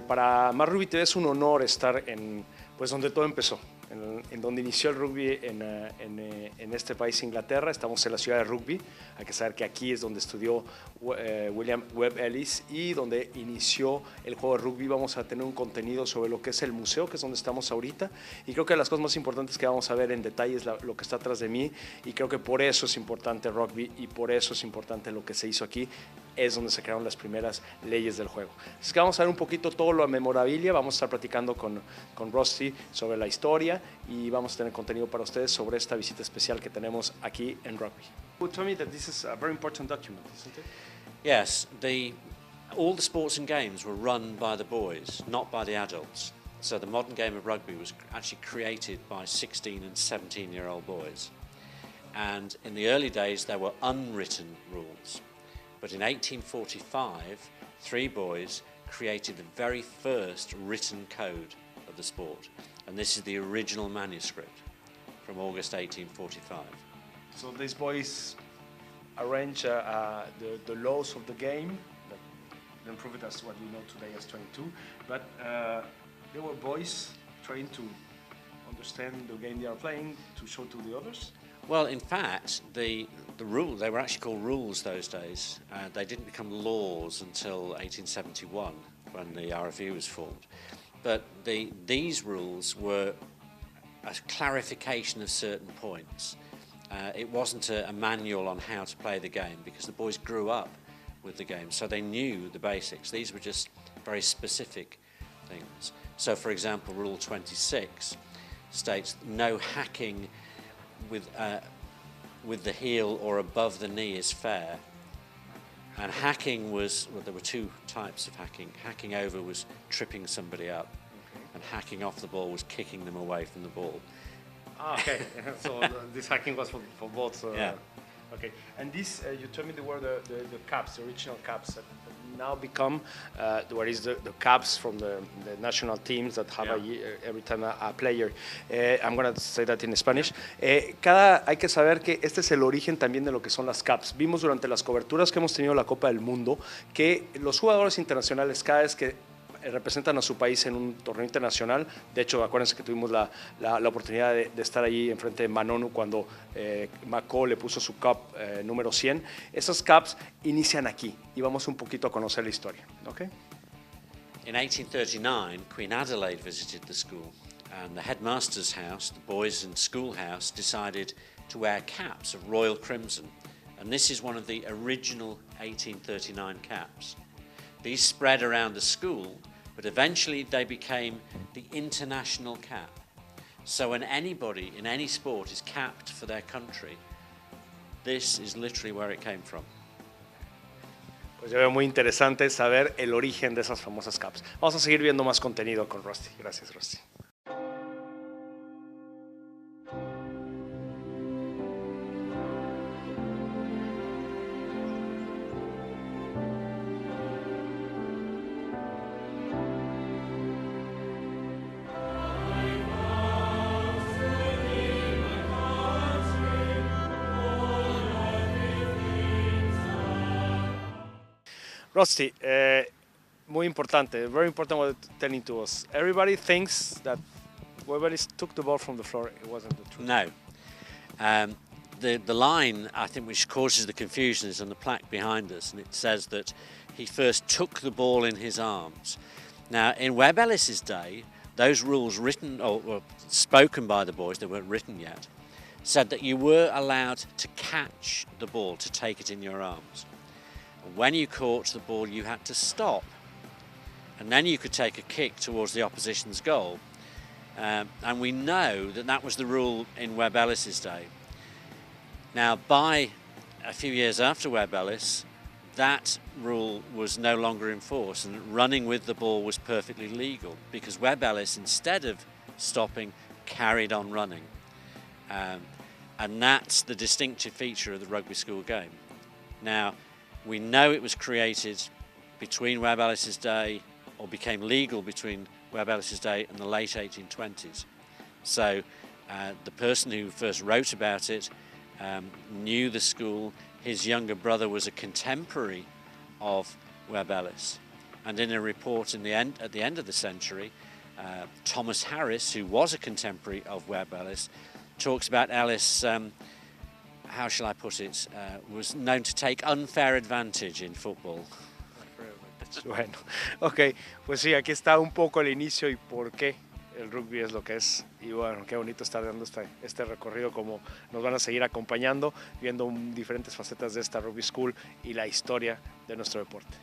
Para Más Rugby TV es un honor estar pues donde todo empezó, en donde inició el rugby en este país, Inglaterra. Estamos en la ciudad de Rugby. Hay que saber que aquí es donde estudió William Webb Ellis y donde inició el juego de rugby. Vamos a tener un contenido sobre lo que es el museo, que es donde estamos ahorita. Y creo que las cosas más importantes que vamos a ver en detalle es lo que está atrás de mí. Y creo que por eso es importante rugby y por eso es importante lo que se hizo aquí. Es donde se crearon las primeras leyes del juego. Así que vamos a ver un poquito todo lo memorabilia. Vamos a estar platicando con Rusty sobre la historia y vamos a tener contenido para ustedes sobre esta visita especial que tenemos aquí en Rugby. You told me that this is a very important document, isn't it? Yes, all the sports and games were run by the boys, not by the adults. So the modern game of rugby was actually created by 16 and 17-year-old boys. And in the early days, there were unwritten rules. But in 1845, 3 boys created the very first written code of the sport. And this is the original manuscript from August 1845. So these boys arrange the laws of the game, that then prove it as what we know today as 22, but they were boys trying to understand the game they are playing, to show to the others? Well, in fact, the rules, they were actually called rules those days. They didn't become laws until 1871, when the RFU was formed. But these rules were a clarification of certain points. It wasn't a manual on how to play the game, because the boys grew up with the game, so they knew the basics. These were just very specific things. So, for example, Rule 26 states no hacking with the heel or above the knee is fair. And hacking was, well, there were 2 types of hacking. Hacking over was tripping somebody up, and hacking off the ball was kicking them away from the ball. Okay, so this hacking was for both. Yeah. Okay, and this, you told me they were the caps, the original caps that now become, what is the caps from the national teams that have every time a player. I'm going to say that in Spanish. Hay que saber que este es el origen también de lo que son las caps. Vimos durante las coberturas que hemos tenido la Copa del Mundo que los jugadores internacionales, cada vez que representan a su país en un torneo internacional. De hecho, acuérdense que tuvimos la oportunidad de estar allí enfrente de Manonu cuando Mejor le puso su cup número 100. Esos caps inician aquí y vamos un poquito a conocer la historia. ¿Okay? In 1839, Queen Adelaide visited the school, and the headmaster's house, the boys' and schoolhouse, decided to wear caps of royal crimson, and this is one of the original 1839 caps. These spread around the school, but eventually they became the international cap. So when anybody in any sport is capped for their country, this is literally where it came from. Pues yo veo muy interesante saber el origen de esas famosas caps. Vamos a seguir viendo más contenido con Rusty. Gracias, Rusty. Rusty, muy importante, very important what you're telling to us. Everybody thinks that whoever took the ball from the floor, it wasn't the truth. No. The line, I think, which causes the confusion is on the plaque behind us, and it says that he first took the ball in his arms. Now, in Webb Ellis's day, those rules written or spoken by the boys, they weren't written yet, said that you were allowed to catch the ball, to take it in your arms. When you caught the ball, you had to stop, and then you could take a kick towards the opposition's goal. And we know that that was the rule in Webb Ellis's day. Now, by a few years after Webb Ellis, that rule was no longer in force, and running with the ball was perfectly legal, because Webb Ellis, instead of stopping, carried on running. And that's the distinctive feature of the rugby school game. Now, we know it was created between Webb Ellis's day, or became legal between Webb Ellis's day and the late 1820s. So the person who first wrote about it knew the school. His younger brother was a contemporary of Webb Ellis, And in a report at the end of the century, Thomas Harris, who was a contemporary of Webb Ellis, talks about Ellis, how shall I put it, was known to take unfair advantage in football. Bueno, ok, pues sí, aquí está un poco el inicio y por qué el rugby es lo que es. Y bueno, qué bonito estar dando este recorrido, como nos van a seguir acompañando, viendo diferentes facetas de esta Rugby School y la historia de nuestro deporte.